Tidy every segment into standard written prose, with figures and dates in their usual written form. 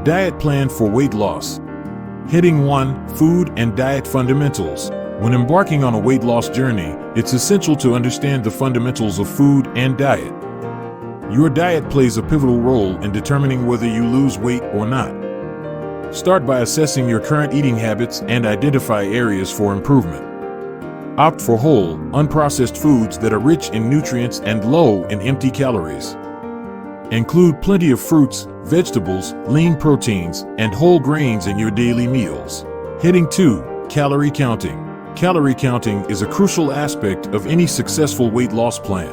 Diet plan for weight loss. Heading 1. Food and diet fundamentals. When embarking on a weight loss journey, it's essential to understand the fundamentals of food and diet. Your diet plays a pivotal role in determining whether you lose weight or not. Start by assessing your current eating habits and identify areas for improvement. Opt for whole, unprocessed foods that are rich in nutrients and low in empty calories. Include plenty of fruits, vegetables, lean proteins, and whole grains in your daily meals. Heading 2. Calorie counting. Calorie counting is a crucial aspect of any successful weight loss plan.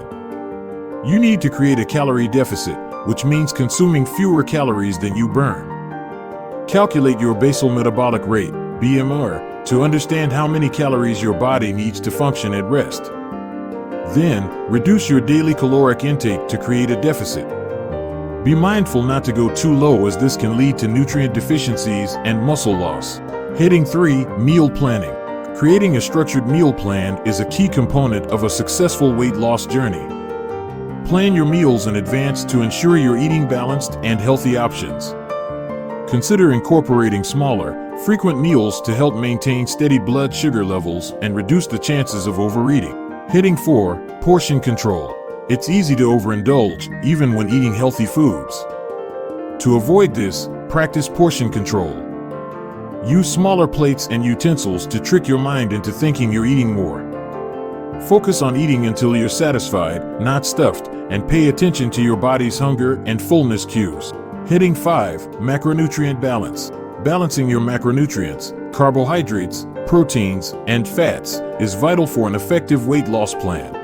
You need to create a calorie deficit, which means consuming fewer calories than you burn. Calculate your basal metabolic rate, BMR, to understand how many calories your body needs to function at rest. Then, reduce your daily caloric intake to create a deficit. Be mindful not to go too low, as this can lead to nutrient deficiencies and muscle loss. Heading 3. Meal planning. Creating a structured meal plan is a key component of a successful weight loss journey. Plan your meals in advance to ensure you're eating balanced and healthy options. Consider incorporating smaller, frequent meals to help maintain steady blood sugar levels and reduce the chances of overeating. Heading 4. Portion control. It's easy to overindulge, even when eating healthy foods. To avoid this, practice portion control. Use smaller plates and utensils to trick your mind into thinking you're eating more. Focus on eating until you're satisfied, not stuffed, and pay attention to your body's hunger and fullness cues. Heading 5. Macronutrient balance. Balancing your macronutrients, carbohydrates, proteins, and fats, is vital for an effective weight loss plan.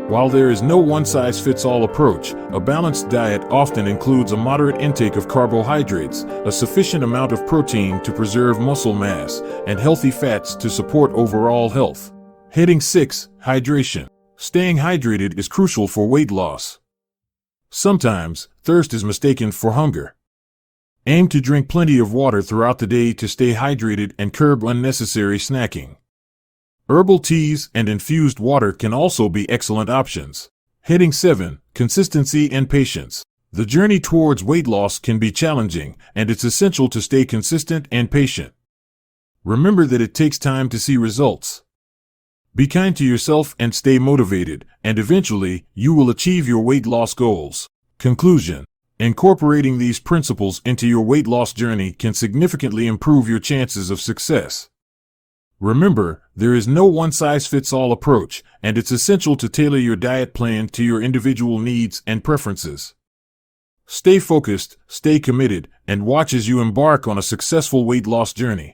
While there is no one-size-fits-all approach, a balanced diet often includes a moderate intake of carbohydrates, a sufficient amount of protein to preserve muscle mass, and healthy fats to support overall health. Heading 6. Hydration. Staying hydrated is crucial for weight loss. Sometimes, thirst is mistaken for hunger. Aim to drink plenty of water throughout the day to stay hydrated and curb unnecessary snacking. Herbal teas and infused water can also be excellent options. Heading 7. Consistency and patience. The journey towards weight loss can be challenging, and it's essential to stay consistent and patient. Remember that it takes time to see results. Be kind to yourself and stay motivated, and eventually, you will achieve your weight loss goals. Conclusion. Incorporating these principles into your weight loss journey can significantly improve your chances of success. Remember, there is no one-size-fits-all approach, and it's essential to tailor your diet plan to your individual needs and preferences. Stay focused, stay committed, and watch as you embark on a successful weight loss journey.